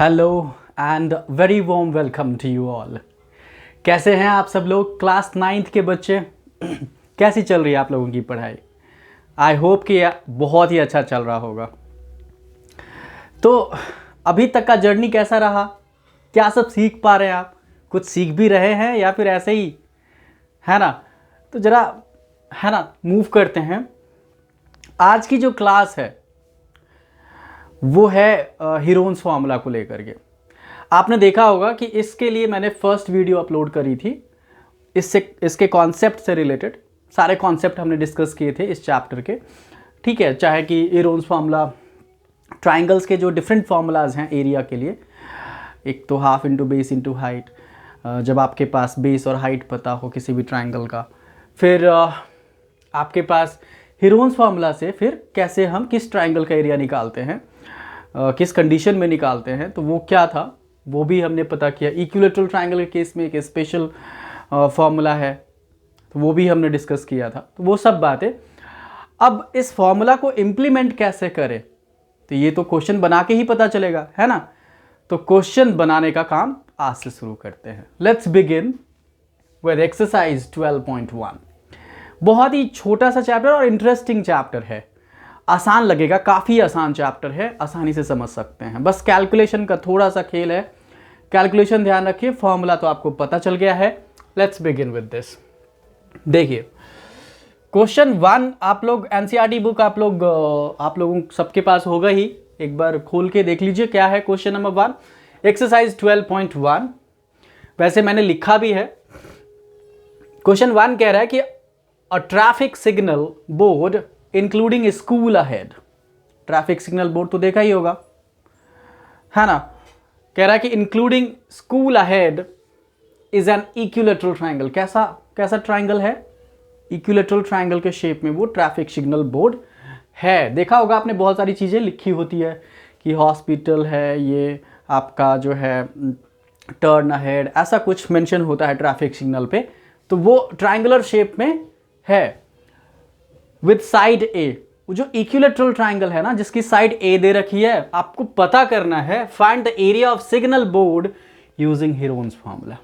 Hello and very warm welcome to you all. कैसे हैं आप सब लोग? क्लास 9th के बच्चे कैसी चल रही है आप लोगों की पढ़ाई? आई होप कि बहुत ही अच्छा चल रहा होगा। तो अभी तक का जर्नी कैसा रहा? क्या सब सीख पा रहे हैं आप? कुछ सीख भी रहे हैं या फिर ऐसे ही है ना? तो ज़रा है ना मूव करते हैं। आज की जो क्लास है वो है हीरोन्स फार्मूला को लेकर के। आपने देखा होगा कि इसके लिए मैंने फर्स्ट वीडियो अपलोड करी थी। इसके कॉन्सेप्ट से रिलेटेड सारे कॉन्सेप्ट हमने डिस्कस किए थे इस चैप्टर के। ठीक है, चाहे कि हीरोन्स फार्मूला, ट्राइंगल्स के जो डिफरेंट फार्मूलाज हैं एरिया के लिए, एक तो half into base into height, जब आपके पास बेस और हाइट पता हो किसी भी ट्राइंगल का, फिर आपके पास हीरोन्स फार्मूला से फिर कैसे हम किस ट्राइंगल का एरिया निकालते हैं, किस कंडीशन में निकालते हैं, तो वो क्या था वो भी हमने पता किया। इक्विलैटरल ट्राइंगल के केस में एक स्पेशल फार्मूला है, तो वो भी हमने डिस्कस किया था। तो वो सब बातें अब इस फार्मूला को इम्प्लीमेंट कैसे करें, तो ये तो क्वेश्चन बना के ही पता चलेगा, है ना? तो क्वेश्चन बनाने का काम आज से शुरू करते हैं। Let's begin with exercise 12.1। बहुत ही छोटा सा चैप्टर और इंटरेस्टिंग चैप्टर है। आसान लगेगा, काफ़ी आसान चैप्टर है, आसानी से समझ सकते हैं। बस कैलकुलेशन का थोड़ा सा खेल है। कैलकुलेशन ध्यान रखिए, फॉर्मूला तो आपको पता चल गया है। Let's begin with this. देखिए क्वेश्चन 1, आप लोग एनसीईआरटी बुक आप लोगों सबके पास होगा ही, एक बार खोल के देख लीजिए क्या है क्वेश्चन नंबर 1, एक्सरसाइज 12.1। वैसे मैंने लिखा भी है। क्वेश्चन 1 कह रहा है कि a traffic signal board including school ahead. Traffic signal board तो देखा ही होगा, है ना? कह रहा है कि including school ahead is an equilateral triangle. कैसा ट्राइंगल है? इक्विलैटरल ट्राइंगल के शेप में वो ट्रैफिक सिग्नल बोर्ड है। देखा होगा आपने, बहुत सारी चीज़ें लिखी होती है कि हॉस्पिटल है, ये आपका जो है टर्न अहेड, ऐसा कुछ मेंशन होता है ट्रैफिक सिग्नल पे। तो वो ट्राइंगुलर शेप में है विद साइड ए। वो जो इक्विलैटरल ट्राइंगल है ना, जिसकी साइड ए दे रखी है, आपको पता करना है find the area of signal board using Heron's formula.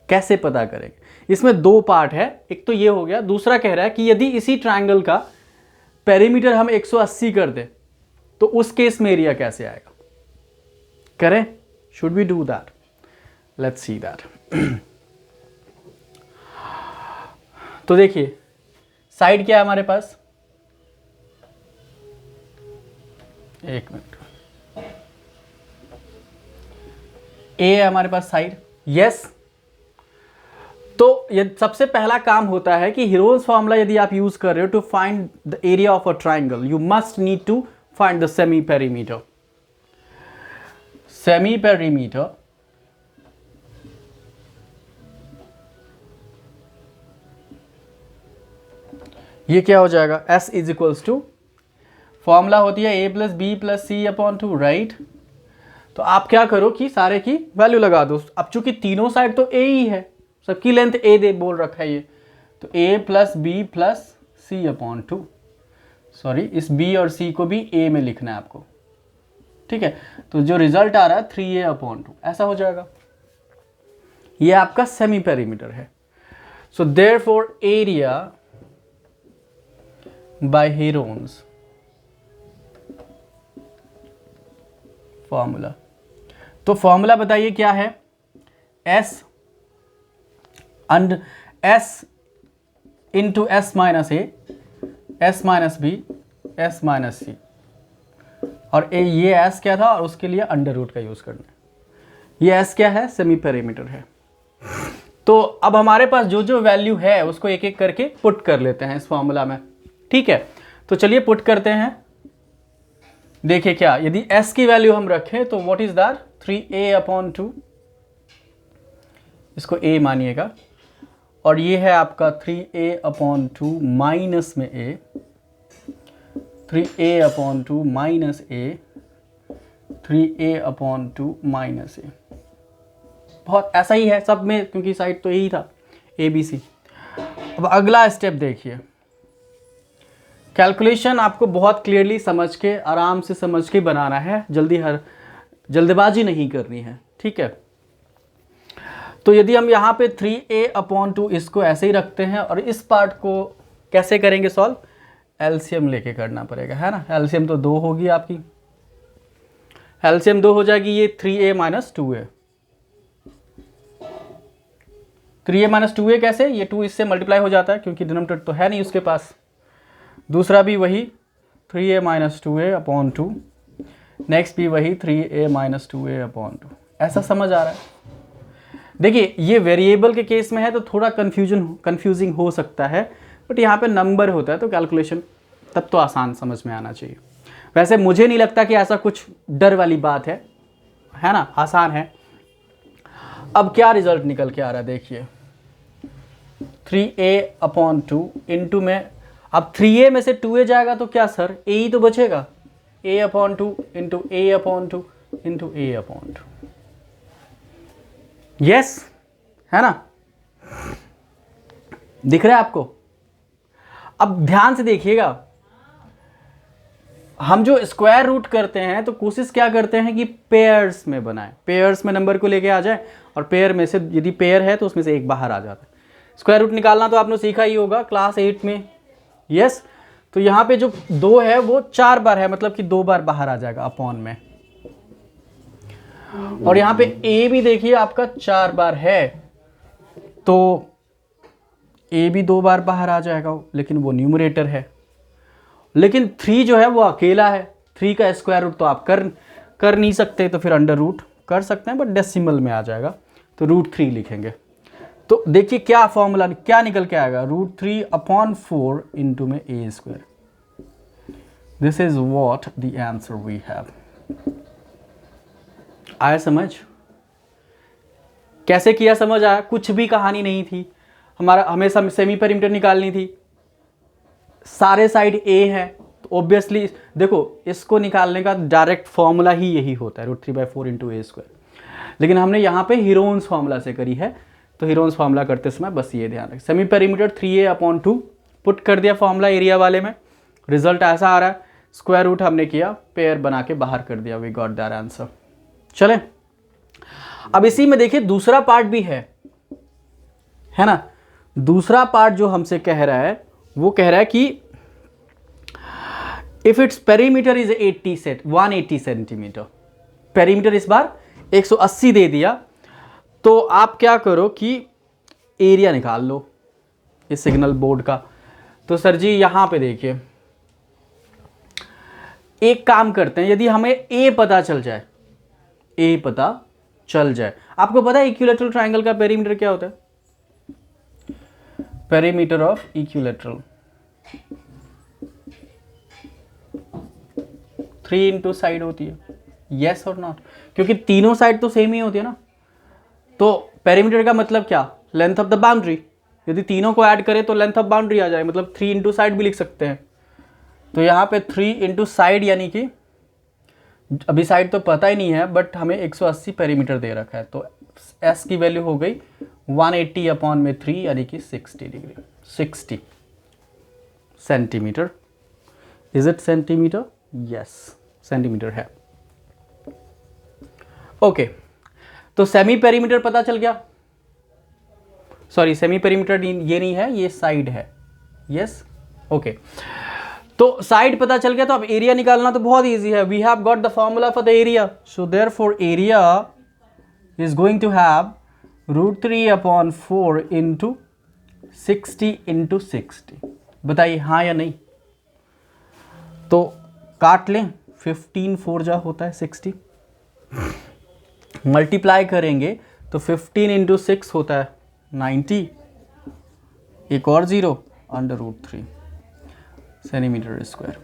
कैसे पता करेंगे? इसमें दो पार्ट है, एक तो ये हो गया, दूसरा कह रहा है कि यदि इसी ट्राइंगल का पेरीमीटर हम 180 कर दें तो उस केस में एरिया कैसे आएगा? करें? Should we do that? Let's see that. तो देखिए साइड क्या है हमारे पास, एक मिनट, ए है हमारे पास साइड, यस। तो ये सबसे पहला काम होता है कि हीरोन्स फार्मूला यदि आप यूज कर रहे हो to find the area of a triangle, you must need to find the semi perimeter. Semi perimeter ये क्या हो जाएगा? S is equals to, formula होती है a plus B plus C upon 2, right? तो आप क्या करो कि सारे की वैल्यू लगा दो। अब चूंकि तीनों साइड तो a ही है, सबकी लेंथ a दे बोल रखा है ये, तो a plus B plus C upon 2। Sorry, इस b और c को भी a में लिखना है आपको, ठीक है? तो जो रिजल्ट आ रहा है 3a अपॉन 2 ऐसा हो जाएगा। ये आपका सेमी पेरीमीटर है। So therefore area by Heron's formula. तो फॉर्मूला बताइए क्या है? S into S minus A, S minus B, S minus C, और ये S क्या था और उसके लिए अंडर रूट का यूज करना है। ये S क्या है? सेमी पेरीमीटर है। तो अब हमारे पास जो जो वैल्यू है उसको एक एक करके पुट कर लेते हैं इस फॉर्मूला में, ठीक है? तो चलिए पुट करते हैं। देखिए क्या, यदि s की वैल्यू हम रखें तो what is that? 3a upon 2, इसको a मानिएगा, और ये है आपका 3a अपॉन 2 माइनस में a, 3a upon 2 minus a, 3a upon 2 minus a। बहुत ऐसा ही है सब में, क्योंकि साइड तो यही था a b c। अब अगला स्टेप देखिए, कैलकुलेशन आपको बहुत क्लियरली समझ के, आराम से समझ के बनाना है। जल्दी जल्दबाजी नहीं करनी है, ठीक है। तो यदि हम यहाँ पे 3a/2 इसको ऐसे ही रखते हैं और इस पार्ट को कैसे करेंगे सॉल्व, एलसीएम लेके करना पड़ेगा, है ना। एलसीएम तो 2 होगी आपकी, एलसीएम 2 हो जाएगी, ये 3a - 2a। 3a - 2a कैसे, ये 2 इससे मल्टीप्लाई हो जाता है क्योंकि डिनोमिनेटर तो है नहीं उसके पास। दूसरा भी वही 3a - 2a/2, नेक्स्ट भी वही 3a - 2a/2। ऐसा समझ आ रहा है। देखिए ये वेरिएबल के केस में है तो थोड़ा कंफ्यूजिंग हो सकता है, बट यहाँ पे नंबर होता है तो कैलकुलेशन तब तो आसान समझ में आना चाहिए। वैसे मुझे नहीं लगता कि ऐसा कुछ डर वाली बात है ना, आसान है। अब क्या रिजल्ट निकल के आ रहा है देखिए, 3a/2 इंटू में, अब 3a में से 2a जाएगा तो क्या सर, a ही तो बचेगा, a/2 into a/2 into a/2। Yes, है ना, दिख रहा है आपको। अब ध्यान से देखिएगा, हम जो स्क्वायर रूट करते हैं तो कोशिश क्या करते हैं कि पेयर्स में बनाएं, पेयर्स में नंबर को लेके आ जाए और पेयर में से यदि पेयर है तो उसमें से एक बाहर आ जाता है। स्क्वायर रूट निकालना तो आपने सीखा ही होगा क्लास 8 में। यस, तो यहाँ पे जो 2 है वो 4 बार है, मतलब कि 2 बार बाहर आ जाएगा अपॉन में। और यहाँ पे a भी देखिए आपका 4 बार है, तो a भी 2 बार बाहर आ जाएगा, लेकिन वो न्यूमरेटर है। लेकिन 3 जो है वो अकेला है, 3 का स्क्वायर रूट तो आप कर नहीं सकते, तो फिर अंडर रूट कर सकते हैं, बट डेसिमल में आ जाएगा तो √3 लिखेंगे। तो देखिए क्या फॉर्मूला क्या निकल के आएगा, √3/4 इंटू में a²। This is what the answer we have. आया समझ, कैसे किया समझ आया, कुछ भी कहानी नहीं थी। हमें सेमी पेरीमीटर निकालनी थी, सारे साइड a है तो ऑब्वियसली देखो इसको निकालने का डायरेक्ट फॉर्मूला ही यही होता है, √3/4 इंटू a²। लेकिन हमने यहाँ पे हीरोन्स फॉर्मूला से करी है, तो हीरोन्स फॉर्मूला करते समय बस ये ध्यान रखें, सेमी पेरीमीटर 3a/2 पुट कर दिया फॉर्मूला एरिया वाले में, रिजल्ट ऐसा आ रहा है। स्क्वायर रूट हमने किया, पेयर बना के बाहर कर दिया, वी गॉट दैट आंसर। चले, अब इसी में देखिए दूसरा पार्ट भी है ना। दूसरा पार्ट जो हमसे कह रहा है वो कह रहा है कि if it's perimeter is 180 centimetre, perimeter इस बार 180 दे दिया, तो आप क्या करो कि एरिया निकाल लो इस सिग्नल बोर्ड का। तो सर जी यहां पे देखिए, एक काम करते हैं, यदि हमें ए पता चल जाए, आपको पता है इक्विलैटरल ट्रायंगल का पेरीमीटर क्या होता है, perimeter of equilateral 3 into side होती है, यस और नॉट, क्योंकि तीनों साइड तो सेम ही होती है ना। तो पेरीमीटर का मतलब क्या, लेंथ ऑफ द बाउंड्री, यदि तीनों को ऐड करें तो लेंथ ऑफ बाउंड्री आ जाए, मतलब 3 इंटू साइड भी लिख सकते हैं। तो यहाँ पे 3 इंटू साइड, यानी कि अभी साइड तो पता ही नहीं है, बट हमें 180 पेरीमीटर दे रखा है, तो s की वैल्यू हो गई 180/3 यानी कि 60 degree, 60 centimetre. Is it centimetre, yes centimetre है। ओके, तो सेमी पेरीमीटर पता चल गया, सॉरी सेमी पेरीमीटर ये नहीं है, ये साइड है, यस ओके। तो साइड पता चल गया, तो अब एरिया निकालना तो बहुत इजी है, we have got the formula for the area, so therefore area is going to have √3/4 into 60 into 60। बताइए हाँ या नहीं, तो काट लें, 15 4 जा होता है 60, मल्टीप्लाई करेंगे तो 15 इंटू 6 होता है 90, एक और 0 अंडर √3 सेंटीमीटर स्क्वायर।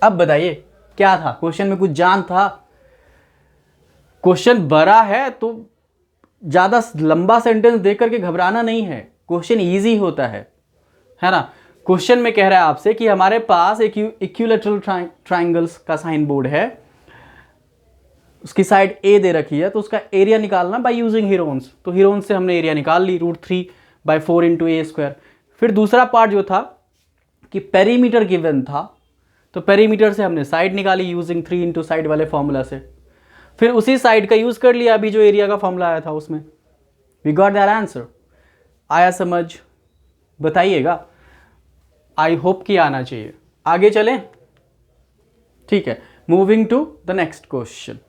अब बताइए क्या था क्वेश्चन में, कुछ जान था, क्वेश्चन बड़ा है तो ज़्यादा लंबा सेंटेंस देख करके घबराना नहीं है, क्वेश्चन इजी होता है ना। क्वेश्चन में कह रहा है आपसे कि हमारे पास एक इक्विलैटरल ट्रायंगल्स का साइन बोर्ड है, उसकी साइड ए दे रखी है, तो उसका एरिया निकालना बाय यूजिंग हीरोन्स। तो हीरोन्स से हमने एरिया निकाल ली, √3/4 इंटू a²। फिर दूसरा पार्ट जो था कि पेरीमीटर गिवन था, तो पेरीमीटर से हमने साइड निकाली यूजिंग 3 इंटू साइड वाले फॉर्मूला से। फिर उसी साइड का यूज़ कर लिया, अभी जो एरिया का फॉर्मूला आया था उसमें। We got that answer. आया समझ? बताइएगा। आई होप कि आना चाहिए। आगे चलें? ठीक है, moving to the next question.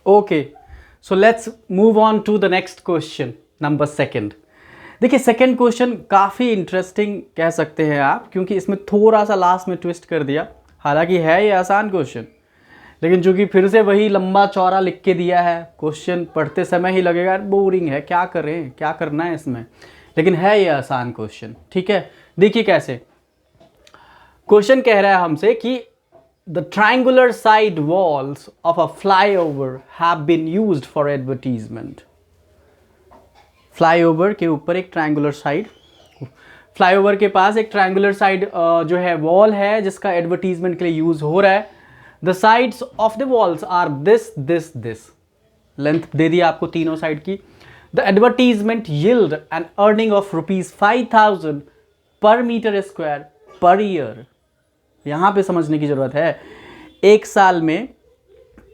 Okay, so let's move on to the next question number second. देखिए सेकंड क्वेश्चन काफ़ी इंटरेस्टिंग कह सकते हैं आप, क्योंकि इसमें थोड़ा सा लास्ट में ट्विस्ट कर दिया। हालांकि है ये आसान क्वेश्चन, लेकिन चूंकि फिर से वही लंबा चौड़ा लिख के दिया है, क्वेश्चन पढ़ते समय ही लगेगा बोरिंग है, क्या करें, क्या करना है इसमें, लेकिन है ये आसान क्वेश्चन। ठीक है, देखिए कैसे क्वेश्चन कह रहा है हमसे कि the triangular side walls of a flyover have been used for advertisement. Flyover के ऊपर एक ट्रायंगुलर साइड, फ्लाईओवर के पास एक ट्रायंगुलर साइड जो है वॉल है, जिसका एडवर्टीजमेंट के लिए यूज हो रहा है। The sides of the walls are this this this, length दे दी आपको तीनों साइड की। The advertisement yield an earning of ₹5,000 पर मीटर स्क्वायर पर ईयर। यहां पे समझने की जरूरत है, एक साल में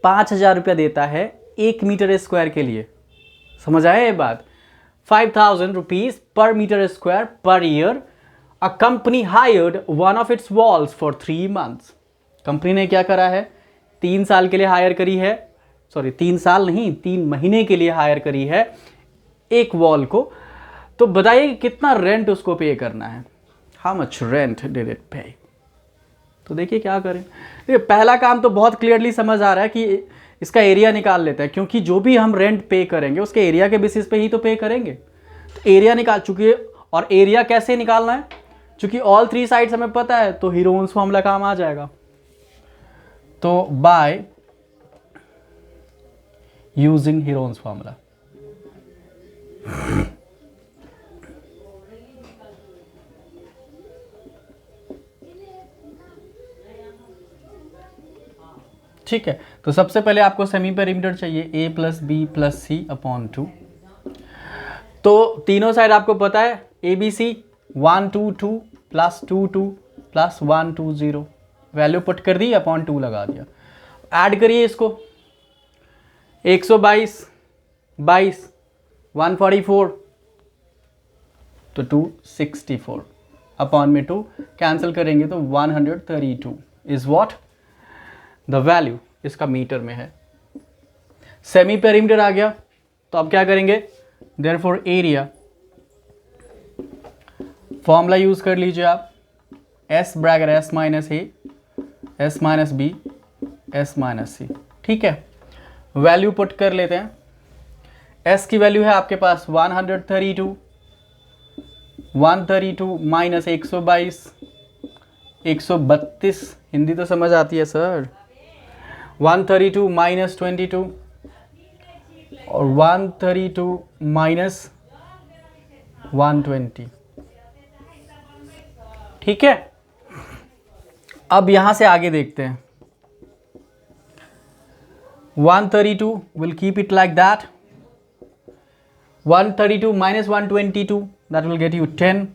5,000 रुपया देता है 1 मीटर स्क्वायर के लिए। समझ आया ये बात? 5,000 rupees per meter square per year. A company hired one of its walls for 3 months. Company ने क्या करा है? 3 साल के लिए हायर करी है, सॉरी 3 साल नहीं, 3 महीने के लिए हायर करी है एक वॉल को। तो बताइए कितना रेंट उसको पे करना है। How much rent did it पे? तो देखिए क्या करें। देखिए पहला काम तो बहुत क्लियरली समझ आ रहा है कि इसका एरिया निकाल लेते हैं, क्योंकि जो भी हम रेंट पे करेंगे उसके एरिया के बेसिस पे ही तो पे करेंगे। तो एरिया निकाल चुकी है, और एरिया कैसे निकालना है? चूंकि ऑल 3 साइड्स हमें पता है, तो हीरोन्स फॉर्मूला काम आ जाएगा। तो बाय यूजिंग हीरोन्स फॉर्मूला, ठीक है। तो सबसे पहले आपको सेमी पेरीमीटर चाहिए, a + b + c/2। तो तीनों साइड आपको पता है, A B C 1 2 2 + 2 2 + 1 2 0, value put कर दी, अपॉन 2 लगा दिया। ऐड करिए इसको, 122 22 144 तो 264, अपॉन में 2 कैंसिल करेंगे तो 132 इज व्हाट द वैल्यू, इसका मीटर में है। सेमी पेरीमीटर आ गया, तो अब क्या करेंगे? देयरफॉर एरिया फॉर्मूला यूज कर लीजिए आप, S bracket S - A S - B S - C। ठीक है, वैल्यू पुट कर लेते हैं। S की वैल्यू है आपके पास 132 -122 132, हिंदी तो समझ आती है सर। 132 - 22 और 132 - 120। ठीक है, अब यहां से आगे देखते हैं। 132 will keep it like that, 132 - 122 that will get you 10.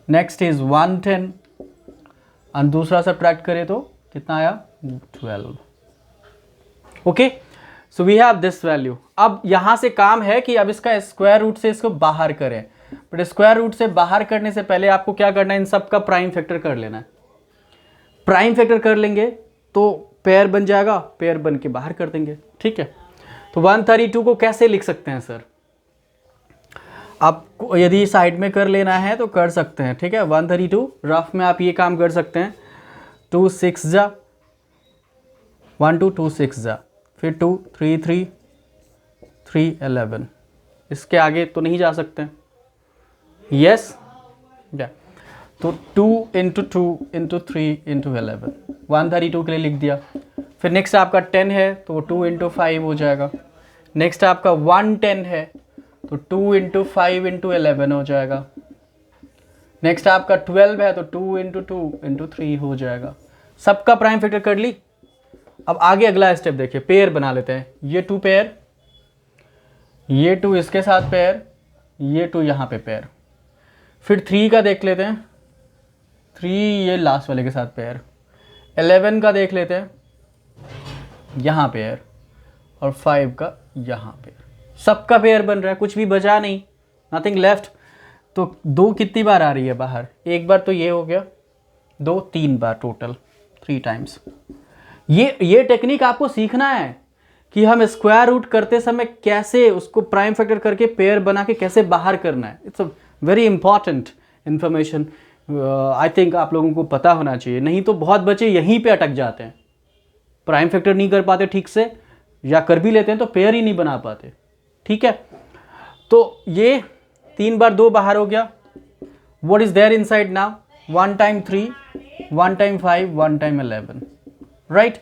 Next is 110, और दूसरा सब्ट्रैक्ट करें तो कितना आया? 12। Okay, so we have this value. अब यहां से काम है कि अब इसका स्क्वायर रूट से इसको बाहर करें, बट स्क्वायर रूट से बाहर करने से पहले आपको क्या करना है? इन सब का प्राइम फैक्टर कर लेना है। प्राइम फैक्टर कर लेंगे तो पेयर बन जाएगा, पेयर बन के बाहर कर देंगे। ठीक है, तो 132 को कैसे लिख सकते हैं सर? आपको यदि साइड में कर लेना है तो कर सकते हैं। ठीक है, 132 रफ में आप ये काम कर सकते हैं, 2 6 जा 1 2 2 6 जा, फिर 2 3 3 3 11, इसके आगे तो नहीं जा सकते। यस, तो 2 × 2 × 3 × 11, 132 के लिए लिख दिया। फिर नेक्स्ट आपका 10 है तो 2 × 5 हो जाएगा। नेक्स्ट आपका 110 है तो 2 × 5 × 11 हो जाएगा। नेक्स्ट आपका 12 है तो 2 × 2 × 3 हो जाएगा। सबका प्राइम फैक्टर कर ली। अब आगे अगला स्टेप देखिए, पेयर बना लेते हैं। ये 2 पेयर, ये 2 इसके साथ पेयर, ये 2 यहाँ पे पेयर। फिर 3 का देख लेते हैं, 3 ये लास्ट वाले के साथ पेयर, 11 का देख लेते हैं, यहाँ पेयर, और 5 का यहाँ पेयर, सबका पेयर बन रहा है, कुछ भी बचा नहीं, नथिंग लेफ्ट। तो 2 कितनी बार आ रही है बाहर, एक बार तो ये हो गया, 2 3 बार टोटल, 3 टाइम्स। ये टेक्निक आपको सीखना है कि हम स्क्वायर रूट करते समय कैसे उसको प्राइम फैक्टर करके पेयर बना के कैसे बाहर करना है। It's a very important information, I think आप लोगों को पता होना चाहिए, नहीं तो बहुत बच्चे यहीं पे अटक जाते हैं, प्राइम फैक्टर नहीं कर पाते ठीक से, या कर भी लेते हैं तो पेयर ही नहीं बना पाते। ठीक है, तो ये 3 बार 2 बाहर हो गया। What is there inside now, 1 time 3, 1 time 5, 1 time 11, right.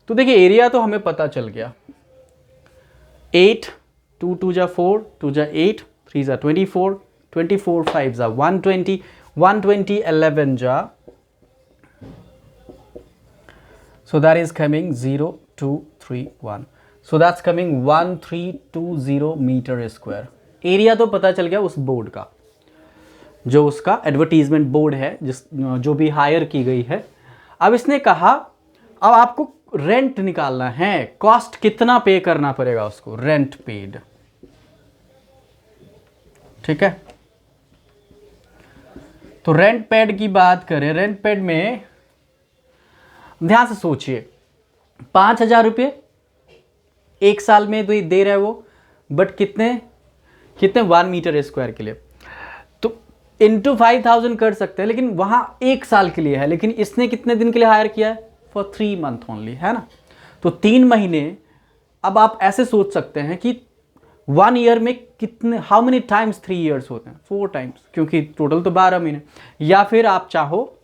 तो देखिए एरिया तो हमें पता चल गया, 8, 2 2 जा 4, 2 जा 8, 3 जा 24, 24 5 जा 120, 120 11 जा, so that is coming 0 2 3 1, so that's coming 1320 metre square. Area तो पता चल गया उस बोर्ड का, जो उसका एडवर्टीजमेंट बोर्ड है, जो भी हायर की गई है। अब इसने कहा अब आपको रेंट निकालना है, कॉस्ट कितना पे करना पड़ेगा उसको, रेंट पेड। ठीक है, तो रेंट पेड की बात करें, रेंट पेड में ध्यान से सोचिए, 5,000 रुपये एक साल में दे रहे वो, बट कितने 1 मीटर स्क्वायर के लिए, तो इंटू 5,000 कर सकते हैं, लेकिन वहां एक साल के लिए है, लेकिन इसने कितने दिन के लिए हायर किया है, फॉर 3 मंथ ओनली, है ना। तो 3 महीने। अब आप ऐसे सोच सकते हैं कि 1 ईयर में कितने, हाउ मेनी टाइम्स 3 ईयर्स होते हैं, 4 टाइम्स, क्योंकि टोटल तो 12 महीने। या फिर आप चाहो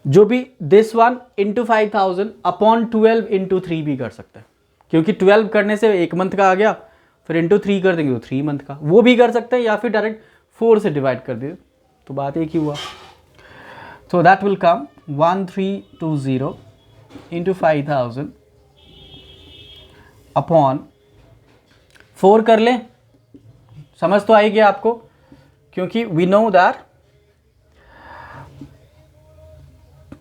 जो भी this one into 5,000 upon 12 into 3 भी कर सकते हैं, क्योंकि 12 करने से 1 मंथ का आ गया, फिर इंटू 3 कर देंगे तो 3 मंथ का, वो भी कर सकते हैं, या फिर डायरेक्ट 4 से डिवाइड कर दिए तो बात एक ही हुआ। तो that will come 1320 into 5,000 upon 4 कर लें, समझ तो आई गया आपको, क्योंकि we know that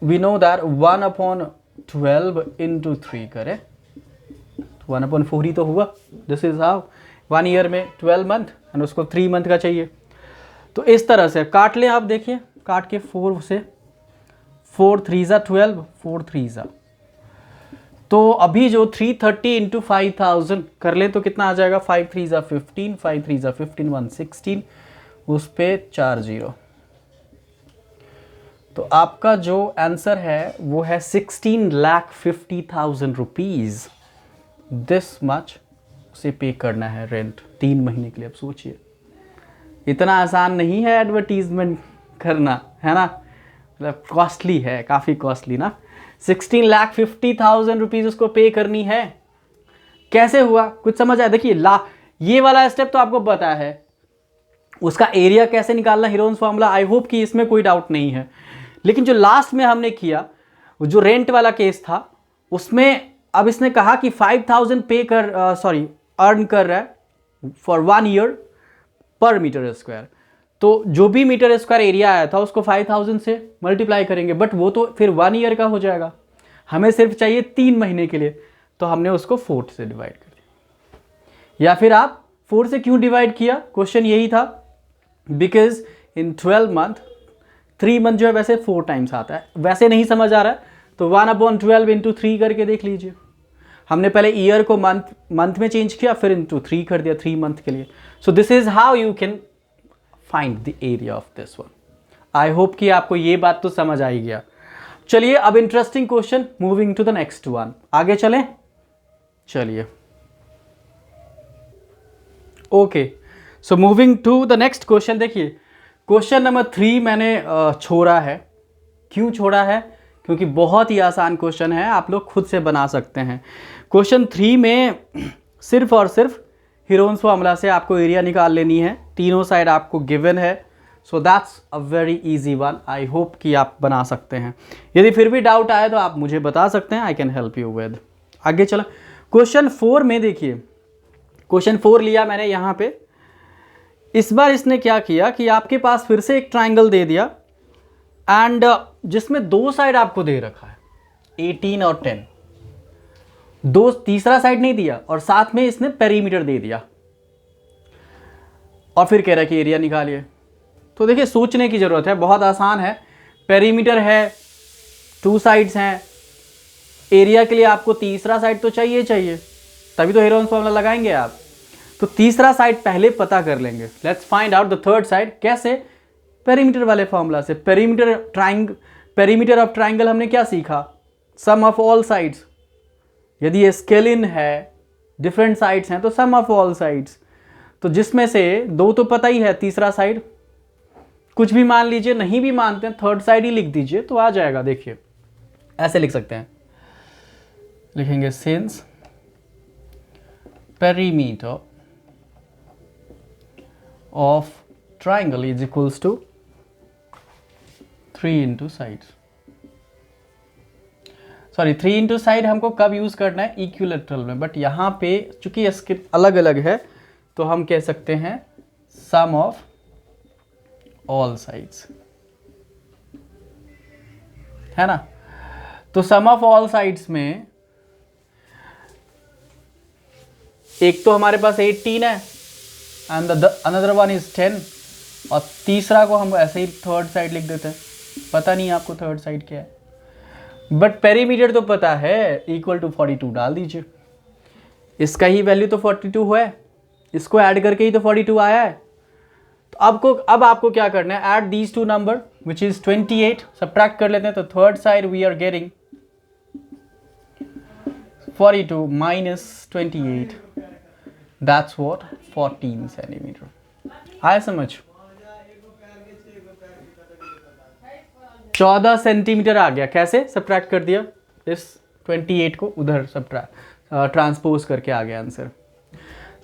1 upon 12 into 3 करें तो 1 अपॉन 4 ही तो हुआ। दिस इज हाउ 1 ईयर में 12 मंथ एंड उसको 3 मंथ का चाहिए। तो इस तरह से काट लें आप, देखिए काट के 4 से, 4 3 जा 12, 4 3 जा, तो अभी जो 330 इंटू 5,000 कर ले तो कितना आ जाएगा, 5 3 जा 15, 5 3 जा 15, 116, उस पे 4 0। तो आपका जो आंसर है वो है 16,50,000 रुपीज़। दिस मच उसे पे करना है रेंट 3 महीने के लिए। अब सोचिए, इतना आसान नहीं है एडवर्टीजमेंट करना, है ना, मतलब कॉस्टली है, काफ़ी कॉस्टली ना। 16,50,000 रुपीज़ उसको पे करनी है। कैसे हुआ, कुछ समझ आया? देखिए ये वाला स्टेप तो आपको पता है, उसका एरिया कैसे निकालना, हीरोन्स फार्मूला, आई होप कि इसमें कोई डाउट नहीं है। लेकिन जो लास्ट में हमने किया, जो रेंट वाला केस था, उसमें अब इसने कहा कि 5,000 पे कर अर्न कर रहा है फॉर 1 ईयर पर मीटर स्क्वायर। तो जो भी मीटर स्क्वायर एरिया आया था उसको 5,000 से मल्टीप्लाई करेंगे, बट वो तो फिर 1 ईयर का हो जाएगा, हमें सिर्फ चाहिए 3 महीने के लिए, तो हमने उसको 4 से डिवाइड कर दिया। या फिर आप 4 से क्यों डिवाइड किया, क्वेश्चन यही था, बिकॉज इन 12 मंथ 3 मंथ जो है वैसे 4 टाइम्स आता है, वैसे नहीं समझ आ रहा है तो 1 अपॉन 12 इंटू 3 करके देख लीजिए। हमने पहले ईयर को मंथ में चेंज किया, फिर इंटू 3 कर दिया 3 मंथ के लिए। So this is how you can find the area of this one. I hope कि आपको ये बात तो समझ आई गया। चलिए अब interesting question, moving to the next one, आगे चलें। चलिए okay, so moving to the next question. देखिए क्वेश्चन नंबर 3 मैंने छोड़ा है। क्यों छोड़ा है? क्योंकि बहुत ही आसान क्वेश्चन है, आप लोग खुद से बना सकते हैं। क्वेश्चन 3 में सिर्फ और सिर्फ हीरोन्स फार्मूला से आपको एरिया निकाल लेनी है, तीनों साइड आपको गिवन है। So that's a very easy one. I hope कि आप बना सकते हैं। यदि फिर भी डाउट आए तो आप मुझे बता सकते हैं, I can help you with. आगे चला क्वेश्चन 4 में। देखिए क्वेश्चन 4 लिया मैंने यहाँ पे। इस बार इसने क्या किया कि आपके पास फिर से एक ट्राइंगल दे दिया एंड जिसमें दो साइड आपको दे रखा है 18 और 10, दो तीसरा साइड नहीं दिया और साथ में इसने पेरीमीटर दे दिया और फिर कह रहा है कि एरिया निकालिए। तो देखिए सोचने की जरूरत है, बहुत आसान है। पेरीमीटर है, 2 साइड्स हैं, एरिया के लिए आपको तीसरा साइड तो चाहिए, तभी तो हेरोन्स फॉर्मूला लगाएंगे आप। तो तीसरा साइड पहले पता कर लेंगे। Let's find out the third side. कैसे? पेरीमीटर वाले फॉर्मूला से। पेरीमीटर ऑफ ट्राइंगल हमने क्या सीखा? सम ऑफ ऑल साइड्स। यदि ये स्केलिन है, डिफरेंट साइड्स हैं, तो सम ऑफ ऑल साइड्स। तो जिसमें से 2 तो पता ही है, तीसरा साइड कुछ भी मान लीजिए, नहीं भी मानते हैं थर्ड साइड ही लिख दीजिए तो आ जाएगा। देखिए ऐसे लिख सकते हैं, लिखेंगे since perimeter of triangle is equals to 3 into sides. Sorry 3 into side हमको कब यूज करना है? इक्विलैटरल में, बट यहां पे चूंकि इसके अलग अलग है तो हम कह सकते हैं सम ऑफ ऑल साइड्स, है ना। तो सम ऑफ ऑल साइड्स में एक तो हमारे पास 18 है एंड अनदर वन इज 10, और तीसरा को हम ऐसे ही थर्ड साइड लिख देते हैं। पता नहीं आपको थर्ड साइड क्या है, बट पेरीमीटर तो पता है, इक्वल टू 42 डाल दीजिए। इसका ही वैल्यू तो 42 है, इसको ऐड करके ही तो 42 आया है। तो अब आपको क्या करना है? Add these 2 number which is 28, subtract कर लेते हैं। तो third side we are getting 42 minus 28, that's what 14 centimetre. आया समझ? 14 सेंटीमीटर आ गया। कैसे? सब्ट्रैक्ट कर दिया, इस 28 को उधर ट्रांसपोज करके आ गया आंसर।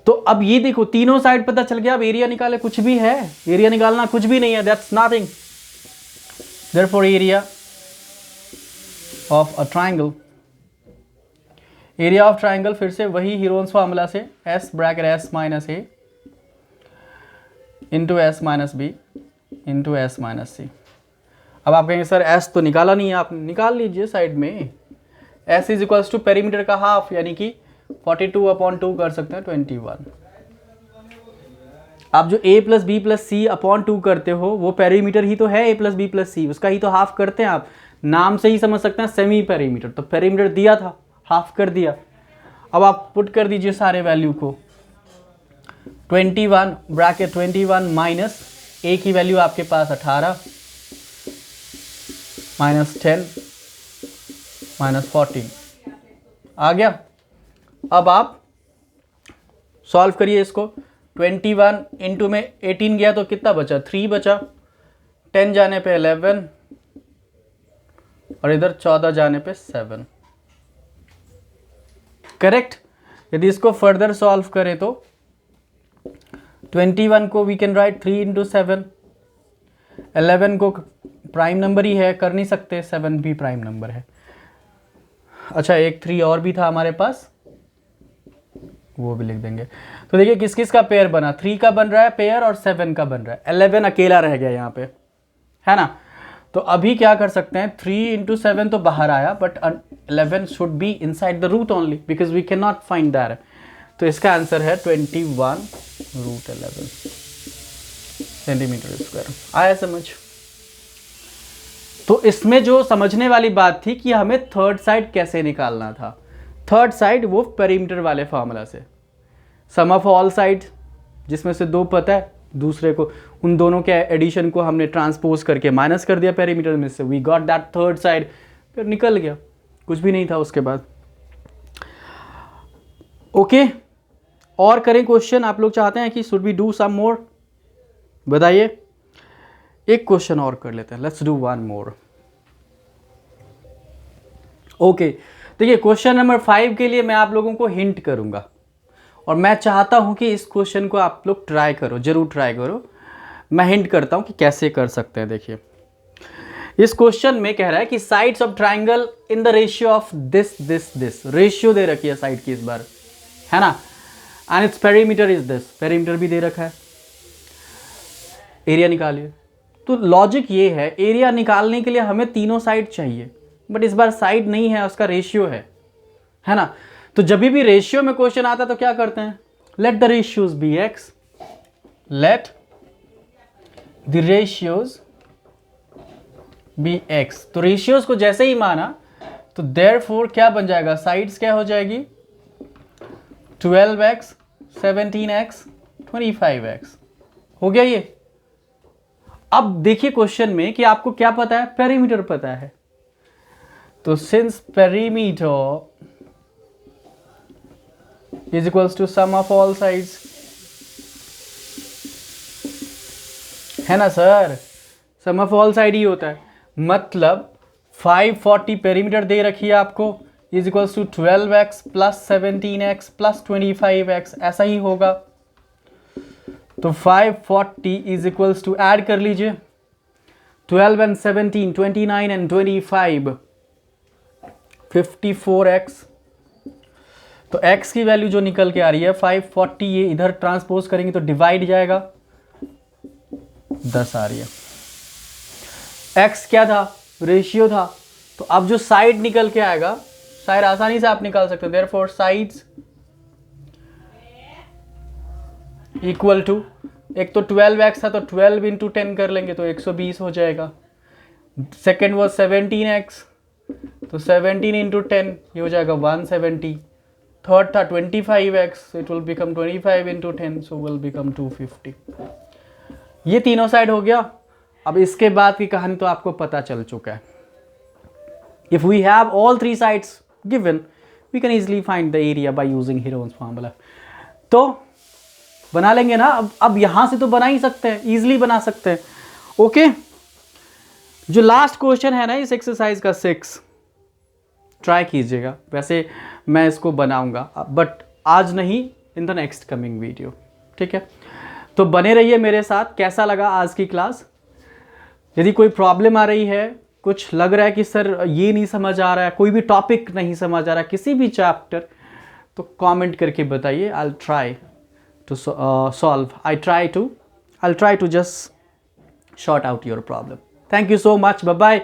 तो अब ये देखो तीनों साइड पता चल गया। अब एरिया निकाले, कुछ भी है, एरिया निकालना कुछ भी नहीं है, that's nothing. Therefore area of a triangle, area of triangle फिर से वही हीरोन्स फार्मूला से, S bracket S minus A into S minus B into S minus C. अब आप कहेंगे सर एस तो निकाला नहीं है, आप निकाल लीजिए साइड में। S is equals to perimeter का हाफ, यानी कि 42/2 कर सकते हैं 21। आप जो a plus B plus C upon 2 करते हो वो पेरीमीटर ही तो है, a plus B plus C, उसका ही तो हाफ करते हैं। आप नाम से ही समझ सकते हैं सेमी पेरीमीटर। तो पेरीमीटर दिया था, हाफ कर दिया। अब आप पुट कर दीजिए सारे वैल्यू को। 21 ब्रैकेट 21 माइनस a की वैल्यू आपके पास 18 माइनस 10 माइनस 14 आ गया। अब आप सॉल्व करिए इसको। 21 इंटू में 18 गया तो कितना बचा? 3 बचा। 10 जाने पे 11 और इधर 14 जाने पे 7। करेक्ट। यदि इसको फर्दर सॉल्व करें तो 21 को वी कैन राइट 3 इंटू 7। 11 को प्राइम नंबर ही है, कर नहीं सकते, 7 भी प्राइम नंबर है। अच्छा एक 3 और भी था हमारे पास, वो भी लिख देंगे। तो देखिए किस किस का पेयर बना, 3 का बन रहा है पेयर और 7 का बन रहा है। 11 अकेला रह गया यहाँ पे, है ना। तो अभी क्या कर सकते हैं, 3 इंटू 7 तो बाहर आया, but 11 should be inside the root only because we can not find that. तो इसका आंसर है 21√11 सेंटीमीटर स्क्वायर। आया समझ? तो इसमें जो समझने वाली बात थी कि हमें थर्ड साइड कैसे निकालना था। थर्ड साइड वो पेरीमीटर वाले फार्मूला से, सम ऑफ ऑल साइड जिसमें से 2 पता है, दूसरे को उन दोनों के एडिशन को हमने ट्रांसपोज करके माइनस कर दिया पेरीमीटर में से, we got that third side. फिर निकल गया, कुछ भी नहीं था उसके बाद। ओके और करें क्वेश्चन? आप लोग चाहते हैं कि शुड वी डू सम मोर? बताइए। एक क्वेश्चन और कर लेते हैं, let's do one more. Okay देखिए क्वेश्चन नंबर 5 के लिए मैं आप लोगों को हिंट करूंगा और मैं चाहता हूं कि इस क्वेश्चन को आप लोग ट्राई करो, जरूर ट्राई करो। मैं हिंट करता हूं कि कैसे कर सकते हैं। देखिए इस क्वेश्चन में कह रहा है कि sides of triangle in the ratio of this this this. Ratio दे रखी है साइड की इस बार, है ना। And its perimeter is this, perimeter भी दे रखा है। एरिया निकालिए। तो लॉजिक ये है, एरिया निकालने के लिए हमें तीनों साइड चाहिए, बट इस बार साइड नहीं है, उसका रेशियो है ना। तो जब भी रेशियो में क्वेश्चन आता है तो क्या करते हैं, let the ratios be X, let the ratios be X. तो रेशियोज को जैसे ही माना तो देयरफॉर क्या बन जाएगा, साइड्स क्या हो जाएगी 12x, 17x, 25x। हो गया ये। अब देखिए क्वेश्चन में कि आपको क्या पता है, पेरीमीटर पता है। तो since perimeter is equals to sum of all sides, है ना sir, sum of all side ही होता है। मतलब 540 पेरीमीटर दे रखी है आपको, is equals to 12x plus 17x plus 25x, ऐसा ही होगा। तो 540 इज इक्वल्स टू, ऐड कर लीजिए 12 एंड 17, 29 एंड 25, 54x। तो x की वैल्यू जो निकल के आ रही है 540, ये इधर ट्रांसपोज करेंगे तो डिवाइड जाएगा, 10 आ रही है। x क्या था, रेशियो था। तो अब जो साइड निकल के आएगा, साइड आसानी से आप निकाल सकते हो, देयरफॉर साइड्स इक्वल टू, एक तो 12x था तो 12 इंटू 10 कर लेंगे तो 120 हो जाएगा। सेकेंड वॉज 17x, तो 17 इंटू 10 ये हो जाएगा 170। थर्ड था 25x, it will become 25 into 10, so will become 250। ये तीनों साइड हो गया। अब इसके बाद की कहानी तो आपको पता चल चुका है। If we have all three sides given, we can easily find the area by using Heron's formula. तो बना लेंगे ना। अब यहां से तो बना ही सकते हैं, इजिली बना सकते हैं। ओके, जो लास्ट क्वेश्चन है ना इस एक्सरसाइज का 6, ट्राई कीजिएगा। वैसे मैं इसको बनाऊंगा बट आज नहीं, in the next coming video, ठीक है। तो बने रहिए मेरे साथ। कैसा लगा आज की क्लास? यदि कोई प्रॉब्लम आ रही है, कुछ लग रहा है कि सर ये नहीं समझ आ रहा है, कोई भी टॉपिक नहीं समझ आ रहा है, किसी भी चैप्टर, तो कमेंट करके बताइए। I try to solve, I'll try to just sort out your problem. Thank you so much. Bye bye.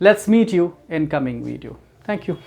Let's meet you in coming video. Thank you.